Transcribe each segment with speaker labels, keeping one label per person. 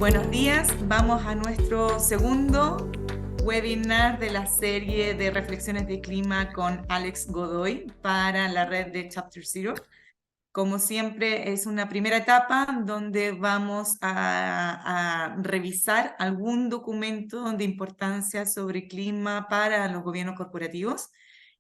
Speaker 1: Buenos días, vamos a nuestro segundo webinar de la serie de reflexiones de clima con Alex Godoy para la red de Chapter Zero. Como siempre, es una primera etapa donde vamos a revisar algún documento de importancia sobre clima para los gobiernos corporativos.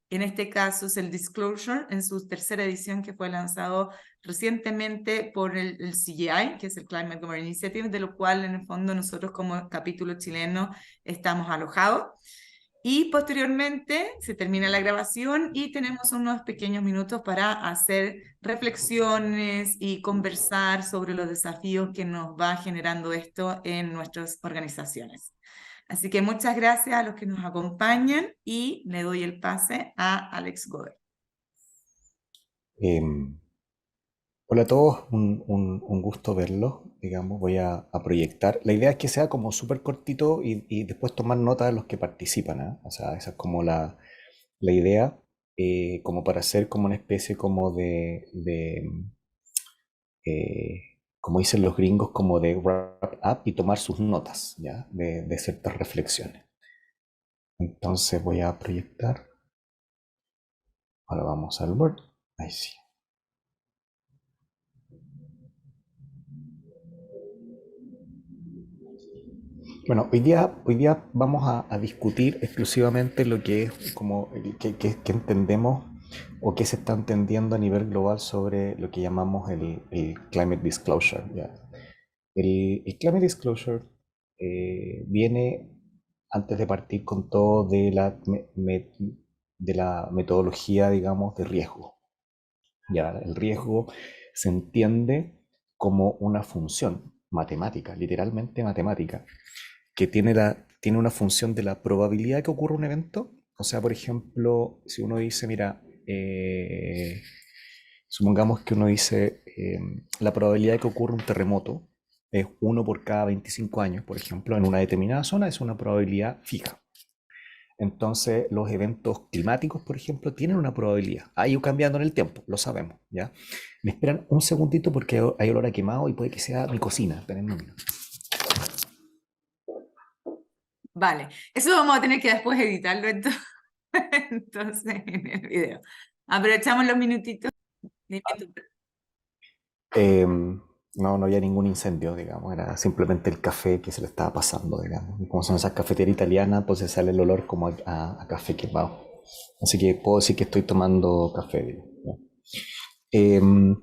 Speaker 1: En este caso es el Disclosure en su tercera edición, que fue lanzado recientemente por el CGI, que es el Climate Governance Initiative, de lo cual en el fondo nosotros como capítulo chileno estamos alojados. Y posteriormente se termina la grabación y tenemos unos pequeños minutos para hacer reflexiones y conversar sobre los desafíos que nos va generando esto en nuestras organizaciones. Así que muchas gracias a los que nos acompañan y le doy el pase a Alex Godoy.
Speaker 2: Hola a todos, un gusto verlos, digamos, voy a proyectar. La idea es que sea como súper cortito y después tomar nota de los que participan, ¿eh? O sea, esa es como la idea, como para hacer como una especie como como dicen los gringos, como de wrap up y tomar sus notas, ¿ya? De ciertas reflexiones. Entonces voy a proyectar. Ahora vamos al Word. Ahí sí. Bueno, hoy día vamos a discutir exclusivamente lo que es como que entendemos o que se está entendiendo a nivel global sobre lo que llamamos el climate disclosure. ¿Ya? El climate disclosure viene antes de partir con todo de la metodología, digamos, de riesgo. Ya, el riesgo se entiende como una función matemática, literalmente matemática, que tiene una función de la probabilidad de que ocurra un evento. O sea, por ejemplo, si uno dice, mira, supongamos que uno dice, la probabilidad de que ocurra un terremoto es 1 por cada 25 años, por ejemplo, en una determinada zona, es una probabilidad fija. Entonces, los eventos climáticos, por ejemplo, tienen una probabilidad. Ha ido cambiando en el tiempo, lo sabemos, ¿ya? Me esperan un segundito porque hay olor a quemado y puede que sea mi cocina. Esperen un minuto.
Speaker 1: Vale, eso vamos a tener que después editarlo entonces en el video. Aprovechamos los minutitos. Dime tú.
Speaker 2: No había ningún incendio, digamos, era simplemente el café que se le estaba pasando, digamos. Y como son esas cafeterías italianas, pues se sale el olor como a café quemado. Así que puedo decir que estoy tomando café, digamos, ¿no? Em,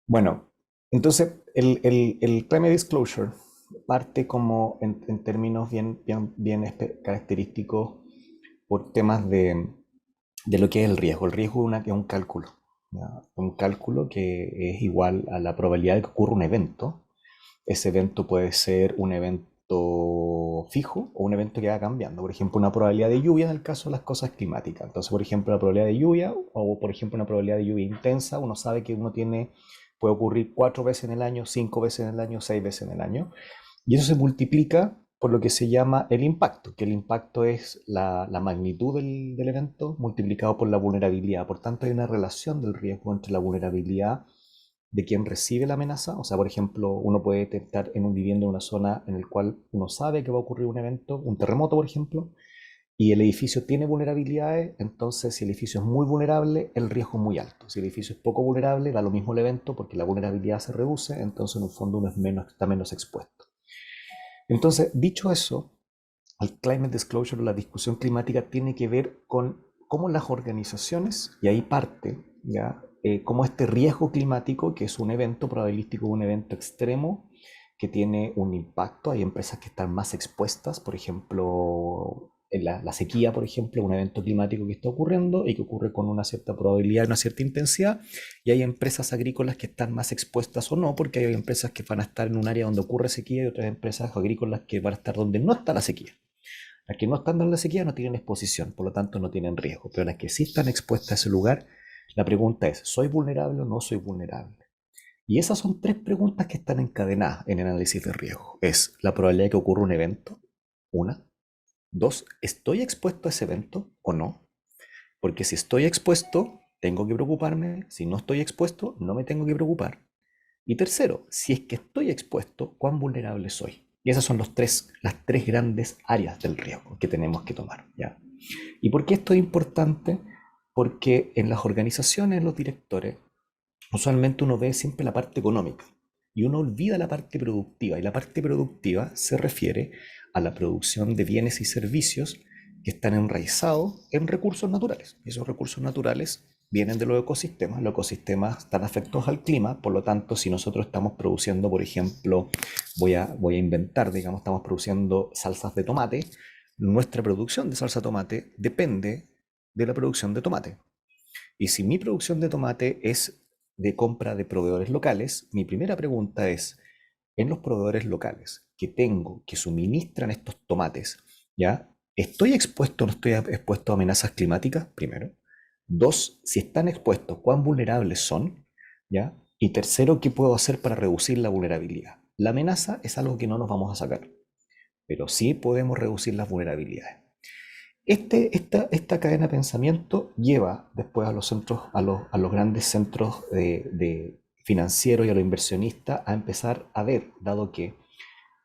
Speaker 2: bueno, entonces el Climate Disclosure parte como en términos bien característicos por temas de lo que es el riesgo. El riesgo es un cálculo, ¿ya? Un cálculo que es igual a la probabilidad de que ocurra un evento. Ese evento puede ser un evento fijo o un evento que va cambiando. Por ejemplo, una probabilidad de lluvia en el caso de las cosas climáticas. Entonces, por ejemplo, la probabilidad de lluvia o, por ejemplo, una probabilidad de lluvia intensa, uno sabe que puede ocurrir 4 veces en el año, 5 veces en el año, 6 veces en el año. Y eso se multiplica por lo que se llama el impacto, que el impacto es la magnitud del evento multiplicado por la vulnerabilidad. Por tanto, hay una relación del riesgo entre la vulnerabilidad de quien recibe la amenaza. O sea, por ejemplo, uno puede estar viviendo en una zona en la cual uno sabe que va a ocurrir un evento, un terremoto, por ejemplo, y el edificio tiene vulnerabilidades. Entonces, si el edificio es muy vulnerable, el riesgo es muy alto. Si el edificio es poco vulnerable, da lo mismo el evento porque la vulnerabilidad se reduce, entonces en un fondo uno está menos expuesto. Entonces, dicho eso, el climate disclosure o la discusión climática tiene que ver con cómo las organizaciones, y ahí parte, ¿ya? Cómo este riesgo climático, que es un evento probabilístico, un evento extremo, que tiene un impacto. Hay empresas que están más expuestas, por ejemplo, en la sequía, por ejemplo, un evento climático que está ocurriendo y que ocurre con una cierta probabilidad, una cierta intensidad, y hay empresas agrícolas que están más expuestas o no, porque hay empresas que van a estar en un área donde ocurre sequía y otras empresas agrícolas que van a estar donde no está la sequía. Las que no están en la sequía no tienen exposición, por lo tanto no tienen riesgo, pero las que sí están expuestas a ese lugar, la pregunta es, ¿soy vulnerable o no soy vulnerable? Y esas son tres preguntas que están encadenadas en el análisis de riesgo. Es la probabilidad de que ocurra un evento, una. Dos, ¿estoy expuesto a ese evento o no? Porque si estoy expuesto, tengo que preocuparme. Si no estoy expuesto, no me tengo que preocupar. Y tercero, si es que estoy expuesto, ¿cuán vulnerable soy? Y esas son las tres grandes áreas del riesgo que tenemos que tomar, ¿ya? ¿Y por qué esto es importante? Porque en las organizaciones, los directores, usualmente uno ve siempre la parte económica y uno olvida la parte productiva. Y la parte productiva se refiere a la producción de bienes y servicios que están enraizados en recursos naturales. Y esos recursos naturales vienen de los ecosistemas están afectados al clima, por lo tanto, si nosotros estamos produciendo, por ejemplo, voy a inventar, digamos, estamos produciendo salsas de tomate, nuestra producción de salsa de tomate depende de la producción de tomate. Y si mi producción de tomate es de compra de proveedores locales, mi primera pregunta es, en los proveedores locales que tengo, que suministran estos tomates, ¿ya? ¿Estoy expuesto o no estoy expuesto a amenazas climáticas? Primero. Dos, si están expuestos, ¿cuán vulnerables son? ¿Ya? Y tercero, ¿qué puedo hacer para reducir la vulnerabilidad? La amenaza es algo que no nos vamos a sacar, pero sí podemos reducir las vulnerabilidades. Esta cadena de pensamiento lleva después a los centros, a los grandes centros de financieros y a los inversionistas a empezar a ver, dado que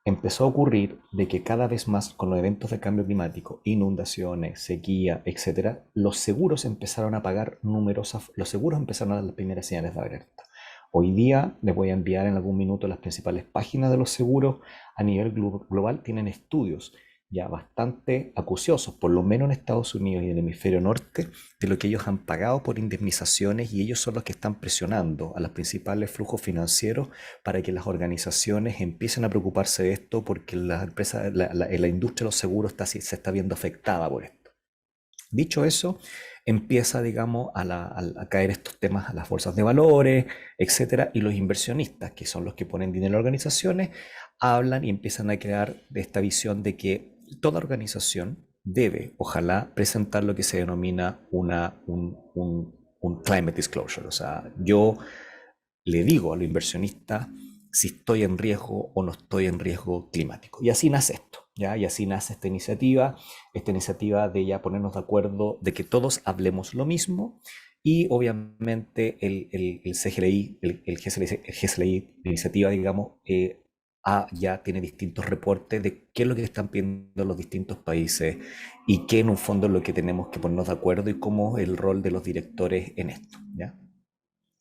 Speaker 2: empezó a ocurrir de que cada vez más con los eventos de cambio climático, inundaciones, sequía, etcétera, los seguros empezaron a pagar los seguros empezaron a dar las primeras señales de alerta. Hoy día les voy a enviar en algún minuto las principales páginas de los seguros a nivel global, tienen estudios ya bastante acuciosos, por lo menos en Estados Unidos y en el hemisferio norte, de lo que ellos han pagado por indemnizaciones, y ellos son los que están presionando a los principales flujos financieros para que las organizaciones empiecen a preocuparse de esto, porque las empresas, la industria de los seguros se está viendo afectada por esto. Dicho eso, empieza, digamos, a caer estos temas a las bolsas de valores, etcétera, y los inversionistas, que son los que ponen dinero en organizaciones, hablan y empiezan a crear de esta visión de que toda organización debe, ojalá, presentar lo que se denomina un climate disclosure. O sea, yo le digo a los inversionistas si estoy en riesgo o no estoy en riesgo climático. Y así nace esto, ¿ya? Y así nace esta iniciativa de ya ponernos de acuerdo, de que todos hablemos lo mismo. Y obviamente el CGLI, el GSLI, la iniciativa, digamos, ya tiene distintos reportes de qué es lo que están pidiendo los distintos países y qué en un fondo es lo que tenemos que ponernos de acuerdo y cómo es el rol de los directores en esto, ¿ya?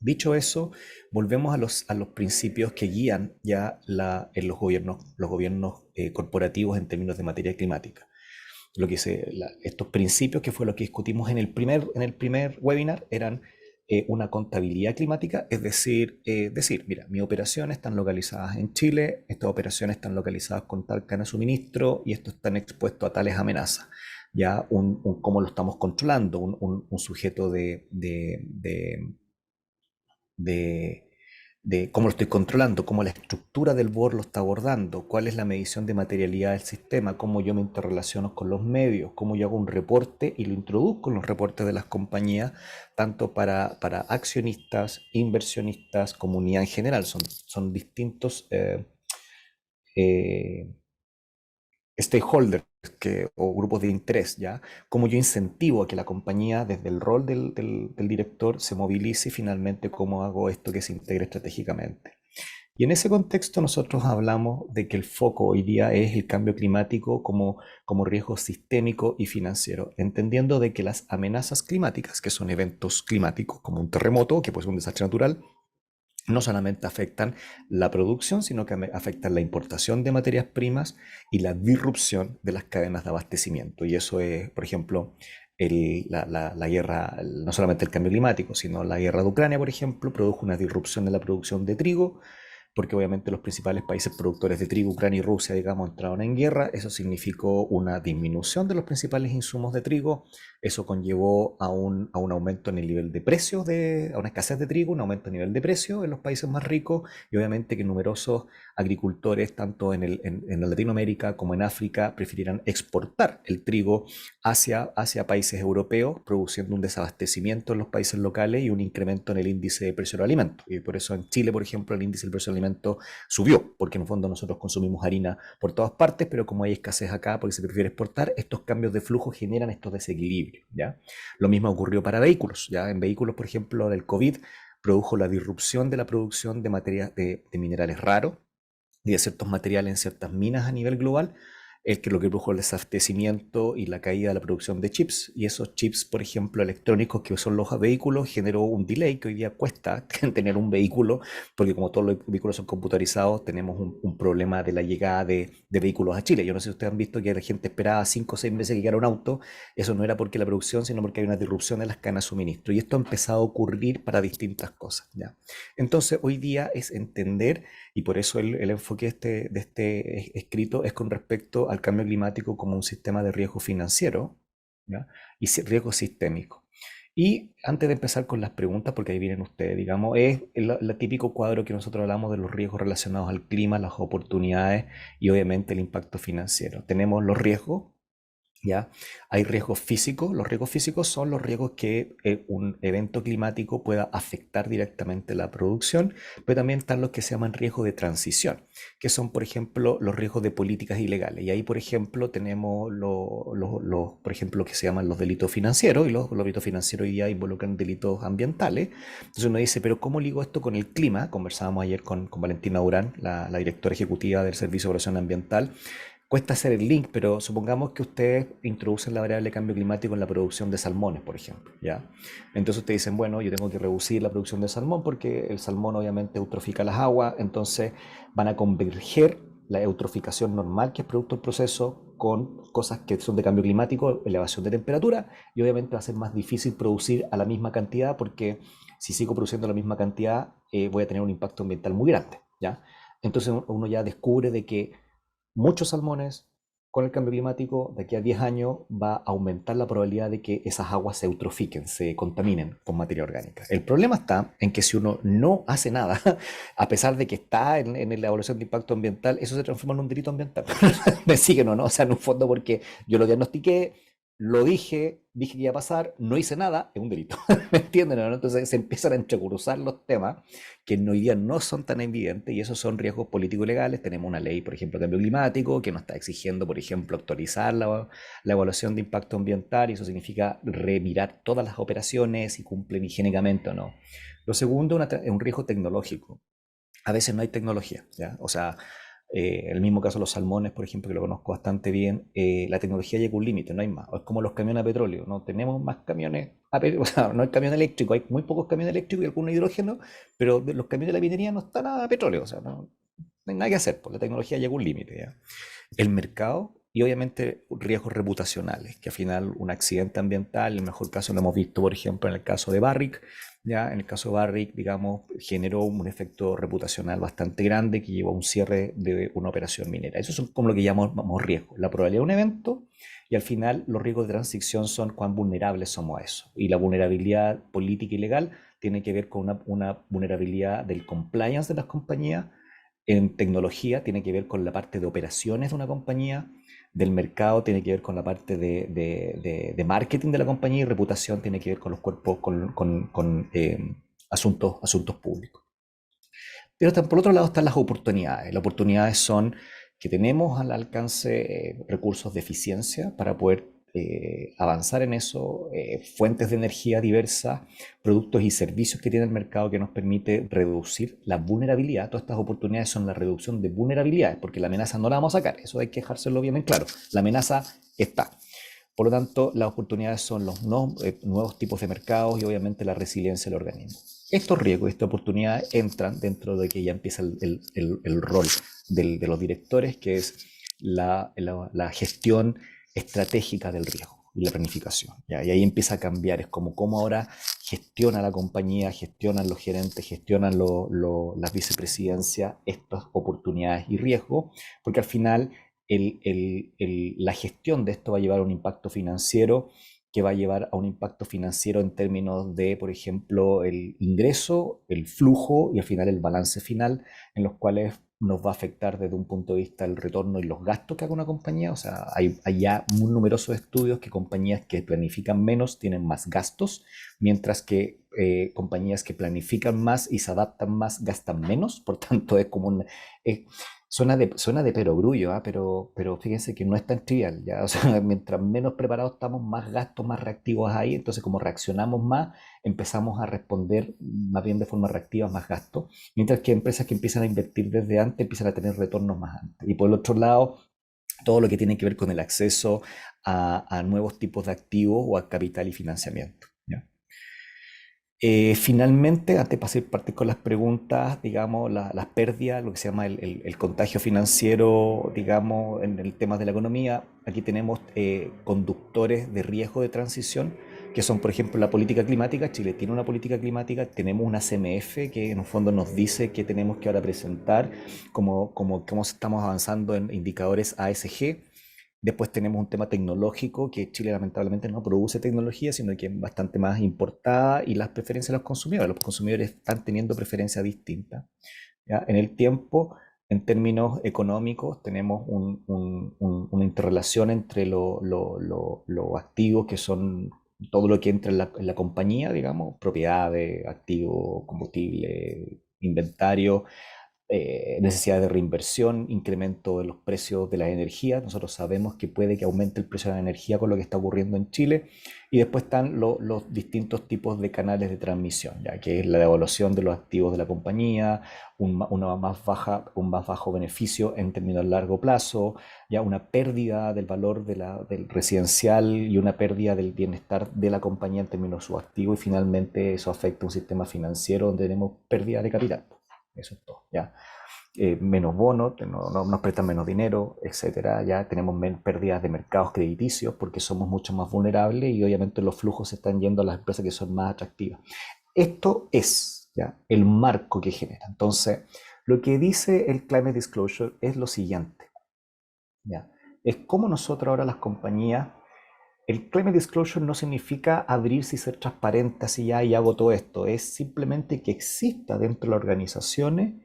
Speaker 2: Dicho eso, volvemos a los principios que guían ya en los gobiernos corporativos en términos de materia climática. Estos principios, que fue lo que discutimos en el primer webinar, eran una contabilidad climática, es decir, mira, mis operaciones están localizadas en Chile, estas operaciones están localizadas con tal cadena de suministro y estos están expuestos a tales amenazas. Ya cómo lo estamos controlando, un sujeto de, de cómo lo estoy controlando, cómo la estructura del board lo está abordando, cuál es la medición de materialidad del sistema, cómo yo me interrelaciono con los medios, cómo yo hago un reporte y lo introduzco en los reportes de las compañías, tanto para accionistas, inversionistas, comunidad en general. Son distintos eh, stakeholders o grupos de interés, ¿ya? Cómo yo incentivo a que la compañía, desde el rol del director, se movilice, y finalmente cómo hago esto que se integre estratégicamente. Y en ese contexto nosotros hablamos de que el foco hoy día es el cambio climático como riesgo sistémico y financiero, entendiendo de que las amenazas climáticas, que son eventos climáticos como un terremoto, que puede ser un desastre natural, no solamente afectan la producción, sino que afectan la importación de materias primas y la disrupción de las cadenas de abastecimiento. Y eso es, por ejemplo, la guerra, no solamente el cambio climático, sino la guerra de Ucrania, por ejemplo, produjo una disrupción de la producción de trigo, porque obviamente los principales países productores de trigo, Ucrania y Rusia, digamos, entraron en guerra. Eso significó una disminución de los principales insumos de trigo. Eso conllevó a un aumento en el nivel de precios, a una escasez de trigo, un aumento en el nivel de precios en los países más ricos, y obviamente que numerosos agricultores, tanto en Latinoamérica como en África, prefirieran exportar el trigo hacia países europeos, produciendo un desabastecimiento en los países locales y un incremento en el índice de precio de los alimentos. Y por eso en Chile, por ejemplo, el índice del precio de los alimentos subió, porque en el fondo nosotros consumimos harina por todas partes, pero como hay escasez acá porque se prefiere exportar, estos cambios de flujo generan estos desequilibrios, ¿ya? Lo mismo ocurrió para vehículos, ¿ya? En vehículos, por ejemplo, del COVID, produjo la disrupción de la producción de materias de minerales raros y de ciertos materiales en ciertas minas a nivel global, el que lo que produjo el desabastecimiento y la caída de la producción de chips. Y esos chips, por ejemplo, electrónicos que son los vehículos, generó un delay que hoy día cuesta tener un vehículo, porque como todos los vehículos son computarizados, tenemos un problema de la llegada de vehículos a Chile. Yo no sé si ustedes han visto que la gente esperaba 5 o 6 meses que llegara un auto. Eso no era porque la producción, sino porque hay una disrupción en las cadenas de suministro. Y esto ha empezado a ocurrir para distintas cosas, ¿ya? Entonces, hoy día es entender, y por eso el enfoque de este escrito es con respecto al cambio climático como un sistema de riesgo financiero, ¿ya? Y riesgo sistémico. Y antes de empezar con las preguntas, porque ahí vienen ustedes, digamos, es el típico cuadro que nosotros hablamos de los riesgos relacionados al clima, las oportunidades y obviamente el impacto financiero. Tenemos los riesgos. ¿Ya? Hay riesgos físicos. Los riesgos físicos son los riesgos que un evento climático pueda afectar directamente la producción, pero también están los que se llaman riesgos de transición, que son, por ejemplo, los riesgos de políticas ilegales. Y ahí, por ejemplo, tenemos por ejemplo, que se llaman los delitos financieros, y los delitos financieros hoy día involucran delitos ambientales. Entonces uno dice, pero ¿cómo ligo esto con el clima? Conversábamos ayer con Valentina Durán, la directora ejecutiva del Servicio de Evaluación Ambiental. Cuesta hacer el link, pero supongamos que ustedes introducen la variable de cambio climático en la producción de salmones, por ejemplo, ¿ya? Entonces ustedes dicen, bueno, yo tengo que reducir la producción de salmón porque el salmón obviamente eutrofica las aguas, entonces van a converger la eutroficación normal, que es producto del proceso, con cosas que son de cambio climático, elevación de temperatura, y obviamente va a ser más difícil producir a la misma cantidad porque si sigo produciendo la misma cantidad, voy a tener un impacto ambiental muy grande, ¿ya? Entonces uno ya descubre de que muchos salmones, con el cambio climático, de aquí a 10 años va a aumentar la probabilidad de que esas aguas se eutrofiquen, se contaminen con materia orgánica. El problema está en que si uno no hace nada, a pesar de que está en la evaluación de impacto ambiental, eso se transforma en un delito ambiental. ¿Me siguen o no? O sea, en un fondo porque yo lo diagnostiqué, lo dije que iba a pasar, no hice nada, es un delito. ¿Me entienden, no? Entonces se empiezan a entrecruzar los temas que hoy día no son tan evidentes y esos son riesgos políticos y legales. Tenemos una ley, por ejemplo, de cambio climático, que nos está exigiendo, por ejemplo, actualizar la evaluación de impacto ambiental y eso significa remirar todas las operaciones si cumplen higiénicamente o no. Lo segundo es un riesgo tecnológico. A veces no hay tecnología, ¿ya? O sea, el mismo caso de los salmones, por ejemplo, que lo conozco bastante bien, la tecnología llega a un límite, no hay más. Es como los camiones a petróleo, no tenemos más camiones o sea, no hay camión eléctrico, hay muy pocos camiones eléctricos y algunos hidrógeno, pero los camiones de la minería no están a petróleo, o sea, no hay nada que hacer, pues la tecnología llega a un límite, ¿ya? El mercado y obviamente riesgos reputacionales, que al final un accidente ambiental, en el mejor caso lo hemos visto, por ejemplo, en el caso de Barrick, ya en el caso de Barrick, digamos, generó un efecto reputacional bastante grande que llevó a un cierre de una operación minera. Eso son como lo que llamamos riesgos, la probabilidad de un evento y al final los riesgos de transición son cuán vulnerables somos a eso. Y la vulnerabilidad política y legal tiene que ver con una vulnerabilidad del compliance de las compañías. En tecnología tiene que ver con la parte de operaciones de una compañía, del mercado tiene que ver con la parte de marketing de la compañía y reputación tiene que ver con los cuerpos, con asuntos públicos. Pero por otro lado están las oportunidades. Las oportunidades son que tenemos al alcance recursos de eficiencia para poder avanzar en eso, fuentes de energía diversas, productos y servicios que tiene el mercado que nos permite reducir la vulnerabilidad. Todas estas oportunidades son la reducción de vulnerabilidades, porque la amenaza no la vamos a sacar, eso hay que dejárselo bien en claro. La amenaza está. Por lo tanto, las oportunidades son los nuevos tipos de mercados y obviamente la resiliencia del organismo. Estos riesgos y estas oportunidades entran dentro de que ya empieza el rol de los directores, que es la gestión estratégica del riesgo y la planificación, ¿ya? Y ahí empieza a cambiar, es como cómo ahora gestiona la compañía, gestionan los gerentes, gestionan las vicepresidencias estas oportunidades y riesgos, porque al final la gestión de esto va a llevar a un impacto financiero que va a llevar a un impacto financiero en términos de, por ejemplo, el ingreso, el flujo y al final el balance final, en los cuales nos va a afectar desde un punto de vista el retorno y los gastos que haga una compañía. O sea, hay ya muy numerosos estudios que compañías que planifican menos tienen más gastos, mientras que compañías que planifican más y se adaptan más gastan menos, por tanto es como suena de perogrullo, ¿ah? Pero fíjense que no es tan trivial, ¿ya? O sea, mientras menos preparados estamos, más gastos, más reactivos hay, entonces como reaccionamos más, empezamos a responder más bien de forma reactiva, más gastos, mientras que empresas que empiezan a invertir desde antes empiezan a tener retornos más antes. Y por el otro lado, todo lo que tiene que ver con el acceso a nuevos tipos de activos o a capital y financiamiento, ¿ya? Finalmente, antes de partir con las preguntas, digamos, las pérdidas, lo que se llama el contagio financiero, digamos, en el tema de la economía, aquí tenemos conductores de riesgo de transición, que son, por ejemplo, la política climática. Chile tiene una política climática, tenemos una CMF que en el fondo nos dice que tenemos que ahora presentar cómo estamos avanzando en indicadores ASG. Después tenemos un tema tecnológico, que Chile lamentablemente no produce tecnología, sino que es bastante más importada, y las preferencias de los consumidores. Los consumidores están teniendo preferencias distintas, ¿ya? En el tiempo, en términos económicos, tenemos una interrelación entre los activos, que son todo lo que entra en la compañía, digamos, propiedades, activos, combustible, inventario, necesidad de reinversión, incremento de los precios de la energía. Nosotros sabemos que puede que aumente el precio de la energía con lo que está ocurriendo en Chile. Y después están los distintos tipos de canales de transmisión, ya que es la devaluación de los activos de la compañía, un más bajo beneficio en términos a largo plazo, ya una pérdida del valor del residencial y una pérdida del bienestar de la compañía en términos de sus activos, y finalmente eso afecta un sistema financiero donde tenemos pérdida de capital. Eso es todo, ¿ya? Menos bonos, nos prestan menos dinero, etcétera. Ya tenemos pérdidas de mercados crediticios porque somos mucho más vulnerables, y obviamente los flujos se están yendo a las empresas que son más atractivas. Esto es, ¿ya?, el marco que genera. Entonces, lo que dice el Climate Disclosure es lo siguiente, ¿ya? Es como nosotros ahora, las compañías, el Climate Disclosure no significa abrirse y ser transparente así ya y hago todo esto. Es simplemente que exista dentro de las organizaciones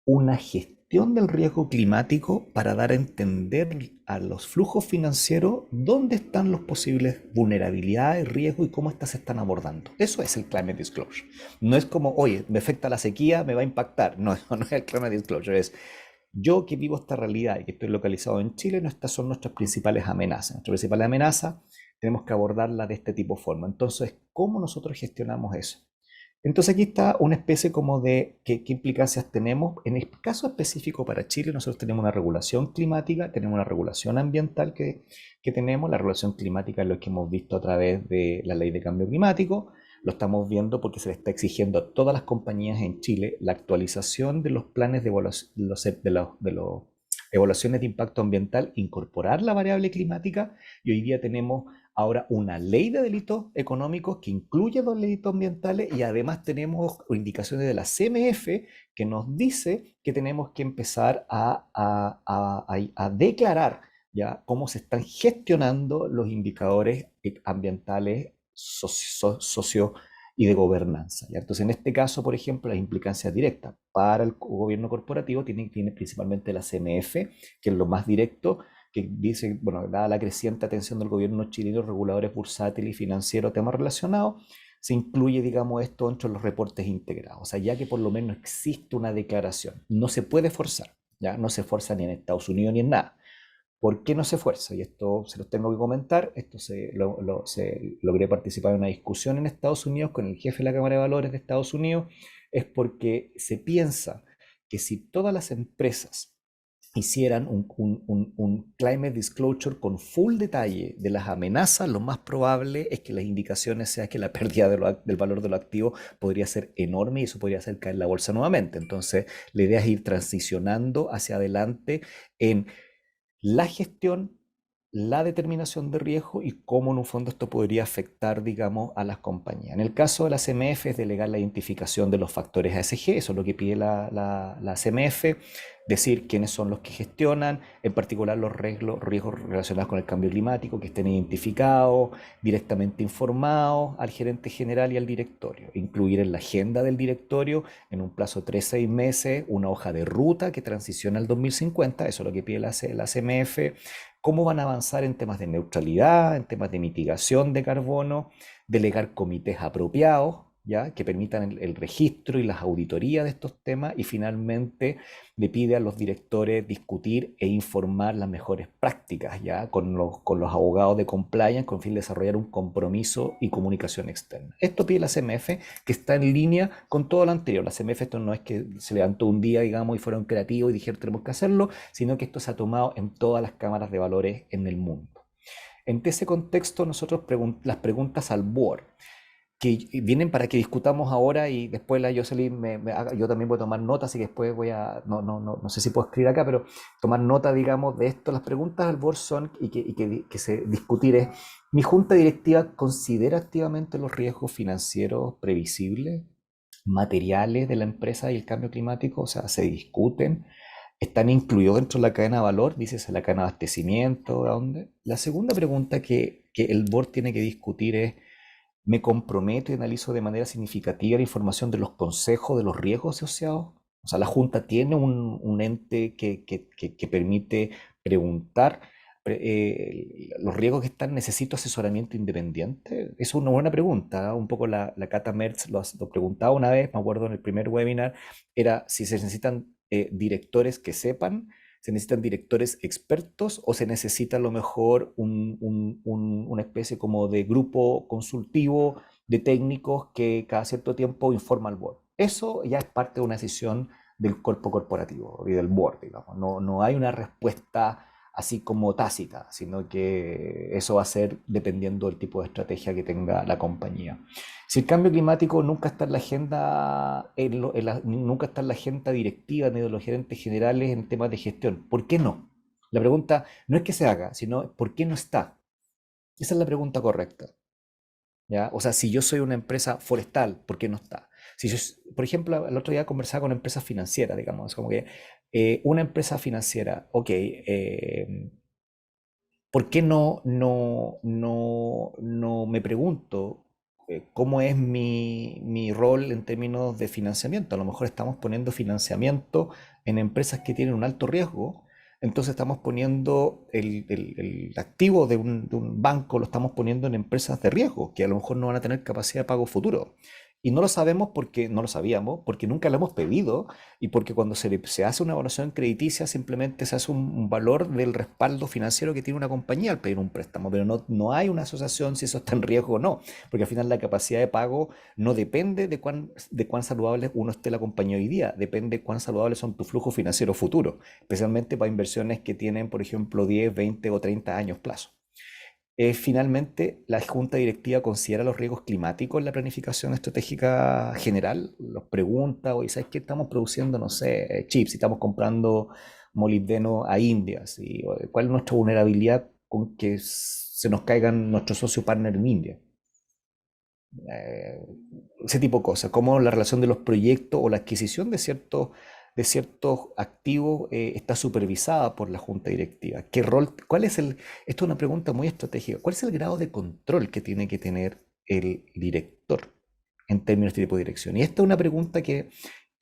Speaker 2: una gestión del riesgo climático para dar a entender a los flujos financieros dónde están las posibles vulnerabilidades, riesgos, y cómo estas se están abordando. Eso es el Climate Disclosure. No es como, oye, me afecta la sequía, me va a impactar. No, no es el Climate Disclosure. Es yo, que vivo esta realidad y que estoy localizado en Chile, estas son nuestras principales amenazas. Nuestra principal amenaza tenemos que abordarla de este tipo de forma. Entonces, ¿cómo nosotros gestionamos eso? Entonces aquí está una especie como de qué implicancias tenemos. En el caso específico para Chile, nosotros tenemos una regulación climática, tenemos una regulación ambiental que tenemos. La regulación climática es lo que hemos visto a través de la ley de cambio climático. Lo estamos viendo porque se le está exigiendo a todas las compañías en Chile la actualización de los planes de evaluaciones de impacto ambiental, incorporar la variable climática, y hoy día tenemos ahora una ley de delitos económicos que incluye los delitos ambientales, y además tenemos indicaciones de la CMF que nos dice que tenemos que empezar a declarar ya cómo se están gestionando los indicadores ambientales, socio y de gobernanza, ¿ya? Entonces, en este caso, por ejemplo, las implicancias directas para el gobierno corporativo tiene principalmente la CMF, que es lo más directo, que dice, bueno, dada la creciente atención del gobierno chileno, reguladores bursátiles y financieros, temas relacionados, se incluye, digamos, esto entre los reportes integrados. O sea, ya que por lo menos existe una declaración, no se puede forzar, ya no se fuerza ni en Estados Unidos ni en nada. ¿Por qué no se fuerza? Y esto se los tengo que comentar. Esto logré participar en una discusión en Estados Unidos con el jefe de la Cámara de Valores de Estados Unidos. Es porque se piensa que si todas las empresas hicieran un climate disclosure con full detalle de las amenazas, lo más probable es que las indicaciones sean que la pérdida del valor de los activos podría ser enorme, y eso podría hacer caer la bolsa nuevamente. Entonces, la idea es ir transicionando hacia adelante en la gestión, la determinación de riesgo y cómo en un fondo esto podría afectar, digamos, a las compañías. En el caso de la CMF es delegar la identificación de los factores ASG, eso es lo que pide la CMF, decir quiénes son los que gestionan, en particular los riesgos relacionados con el cambio climático, que estén identificados, directamente informados al gerente general y al directorio, incluir en la agenda del directorio en un plazo de 3 a 6 meses una hoja de ruta que transiciona al 2050, eso es lo que pide la CMF, cómo van a avanzar en temas de neutralidad, en temas de mitigación de carbono, delegar comités apropiados, ¿ya? Que permitan el registro y las auditorías de estos temas y finalmente le pide a los directores discutir e informar las mejores prácticas, ¿ya? Con los abogados de compliance con fin de desarrollar un compromiso y comunicación externa. Esto pide la CMF, que está en línea con todo lo anterior. La CMF esto no es que se levantó un día, digamos, y fueron creativos y dijeron tenemos que hacerlo, sino que esto se ha tomado en todas las cámaras de valores en el mundo. En ese contexto, nosotros las preguntas al board que vienen para que discutamos ahora y después la Jocelyn yo también voy a tomar nota, así que después voy a, no sé si puedo escribir acá, pero tomar nota, digamos, de esto. Las preguntas al board son, que se discutir es, ¿mi junta directiva considera activamente los riesgos financieros previsibles, materiales de la empresa y el cambio climático? O sea, ¿se discuten? ¿Están incluidos dentro de la cadena de valor? Dices, la cadena de abastecimiento, ¿a dónde? La segunda pregunta que el board tiene que discutir es, me comprometo y analizo de manera significativa la información de los consejos de los riesgos asociados. O sea, la Junta tiene un ente que permite preguntar los riesgos que están, necesito asesoramiento independiente. Es una buena pregunta, ¿eh? Un poco la Cata Mertz lo preguntaba una vez, me acuerdo en el primer webinar, era si se necesitan directores que sepan, se necesitan directores expertos o se necesita a lo mejor una especie como de grupo consultivo de técnicos que cada cierto tiempo informa al board. Eso ya es parte de una decisión del cuerpo corporativo y del board, digamos. No hay una respuesta así como tácita, sino que eso va a ser dependiendo del tipo de estrategia que tenga la compañía. Si el cambio climático nunca está en la agenda, nunca está en la agenda directiva ni de los gerentes generales en temas de gestión, ¿por qué no? La pregunta no es que se haga, sino ¿por qué no está? Esa es la pregunta correcta. ¿Ya? O sea, si yo soy una empresa forestal, ¿por qué no está? Si yo, por ejemplo, el otro día conversaba con empresas financieras, digamos, como que una empresa financiera, ok, ¿por qué no me pregunto cómo es mi rol en términos de financiamiento? A lo mejor estamos poniendo financiamiento en empresas que tienen un alto riesgo, entonces estamos poniendo el activo de un banco, lo estamos poniendo en empresas de riesgo, que a lo mejor no van a tener capacidad de pago futuro. Y no lo sabemos porque no lo sabíamos, porque nunca lo hemos pedido y porque cuando se hace una evaluación crediticia simplemente se hace un valor del respaldo financiero que tiene una compañía al pedir un préstamo, pero no hay una asociación si eso está en riesgo o no, porque al final la capacidad de pago no depende de cuán saludable uno esté la compañía hoy día, depende de cuán saludables son tus flujos financieros futuros, especialmente para inversiones que tienen, por ejemplo, 10, 20 o 30 años plazo. Finalmente, la Junta Directiva considera los riesgos climáticos en la planificación estratégica general. Los pregunta, oye, ¿sabes qué? Estamos produciendo, no sé, chips y estamos comprando molibdeno a India. ¿Sí? ¿Cuál es nuestra vulnerabilidad con que se nos caigan nuestros socios partner en India? Eh, Ese tipo de cosas, como la relación de los proyectos o la adquisición de ciertos activos está supervisada por la junta directiva. ¿Qué rol, cuál es el, esto es una pregunta muy estratégica, ¿cuál es el grado de control que tiene que tener el director en términos de este tipo de dirección? Y esta es una pregunta que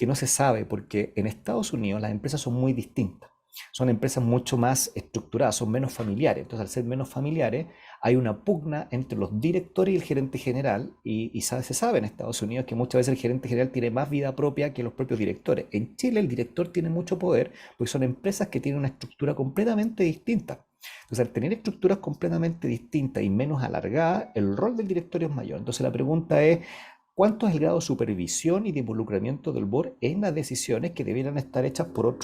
Speaker 2: no se sabe porque en Estados Unidos las empresas son muy distintas. Son empresas mucho más estructuradas, son menos familiares. Entonces, al ser menos familiares, hay una pugna entre los directores y el gerente general y se sabe en Estados Unidos que muchas veces el gerente general tiene más vida propia que los propios directores. En Chile el director tiene mucho poder porque son empresas que tienen una estructura completamente distinta. Entonces al tener estructuras completamente distintas y menos alargadas, el rol del directorio es mayor. Entonces la pregunta es, ¿cuánto es el grado de supervisión y de involucramiento del board en las decisiones que debieran estar hechas por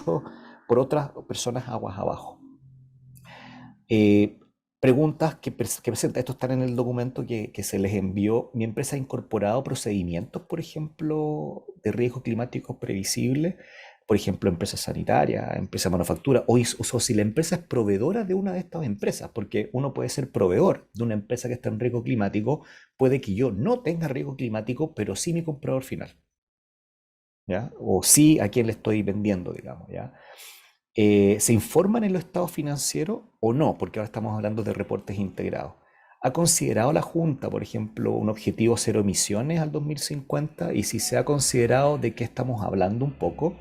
Speaker 2: otras personas aguas abajo? Eh, Preguntas que presenta, esto están en el documento que se les envió. Mi empresa ha incorporado procedimientos, por ejemplo, de riesgo climático previsible, por ejemplo, empresas sanitarias, empresas de manufactura, o si la empresa es proveedora de una de estas empresas, porque uno puede ser proveedor de una empresa que está en riesgo climático, puede que yo no tenga riesgo climático, pero sí mi comprador final, ¿ya? O sí a quien le estoy vendiendo, digamos, ¿ya? ¿Se informan en los estados financieros o no? Porque ahora estamos hablando de reportes integrados. ¿Ha considerado la Junta, por ejemplo, un objetivo cero emisiones al 2050? Y si se ha considerado, ¿de qué estamos hablando un poco?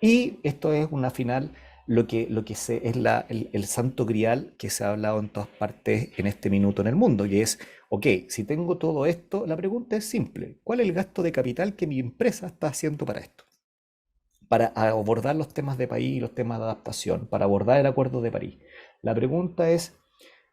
Speaker 2: Y esto es una final, es el santo grial que se ha hablado en todas partes en este minuto en el mundo, y es, ok, si tengo todo esto, la pregunta es simple, ¿cuál es el gasto de capital que mi empresa está haciendo para esto? Para abordar los temas de país y los temas de adaptación, para abordar el Acuerdo de París. La pregunta es,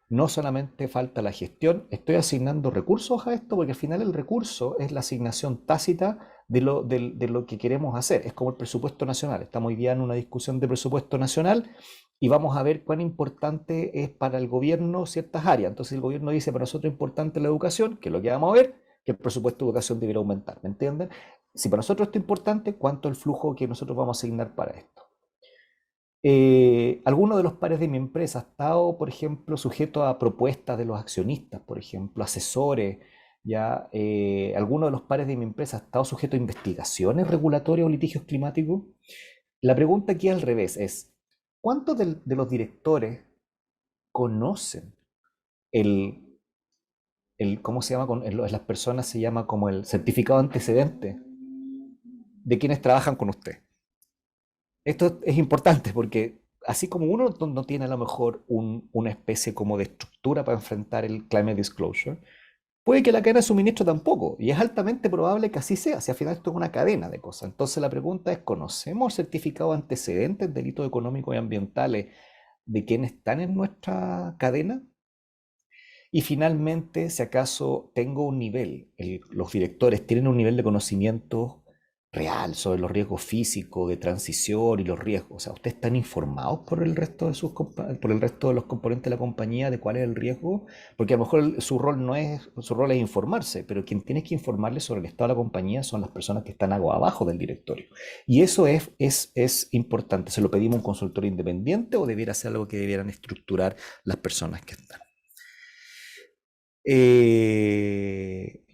Speaker 2: no solamente falta la gestión, estoy asignando recursos a esto, porque al final el recurso es la asignación tácita de lo que queremos hacer. Es como el presupuesto nacional. Estamos hoy día en una discusión de presupuesto nacional y vamos a ver cuán importante es para el gobierno ciertas áreas. Entonces el gobierno dice, para nosotros es importante la educación, que es lo que vamos a ver, que el presupuesto de educación debería aumentar. ¿Me entienden? Si para nosotros esto es importante, ¿cuánto es el flujo que nosotros vamos a asignar para esto? Alguno de los pares de mi empresa ha estado, por ejemplo, sujeto a propuestas de los accionistas, por ejemplo, asesores, ya, alguno de los pares de mi empresa ha estado sujeto a investigaciones regulatorias o litigios climáticos. La pregunta aquí al revés es, ¿cuántos de los directores conocen el, ¿cómo se llama? En las personas se llama como el certificado antecedente de quienes trabajan con usted? Esto es importante porque así como uno no tiene a lo mejor una especie como de estructura para enfrentar el climate disclosure, puede que la cadena de suministro tampoco, y es altamente probable que así sea, si al final esto es una cadena de cosas. Entonces la pregunta es, ¿conocemos certificados antecedentes, delitos económicos y ambientales de quienes están en nuestra cadena? Y finalmente, si acaso tengo un nivel, los directores tienen un nivel de conocimiento real sobre los riesgos físicos, de transición y los riesgos. O sea, ¿ustedes están informados por el resto de por el resto de los componentes de la compañía de cuál es el riesgo? Porque a lo mejor su rol es informarse, pero quien tiene que informarle sobre el estado de la compañía son las personas que están abajo del directorio. Y eso es importante. ¿Se lo pedimos a un consultor independiente o debiera ser algo que debieran estructurar las personas que están? Eh,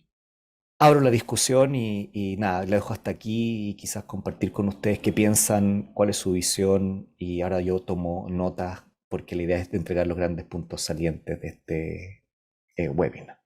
Speaker 2: Abro la discusión y nada, la dejo hasta aquí y quizás compartir con ustedes qué piensan, cuál es su visión y ahora yo tomo notas porque la idea es de entregar los grandes puntos salientes de este webinar.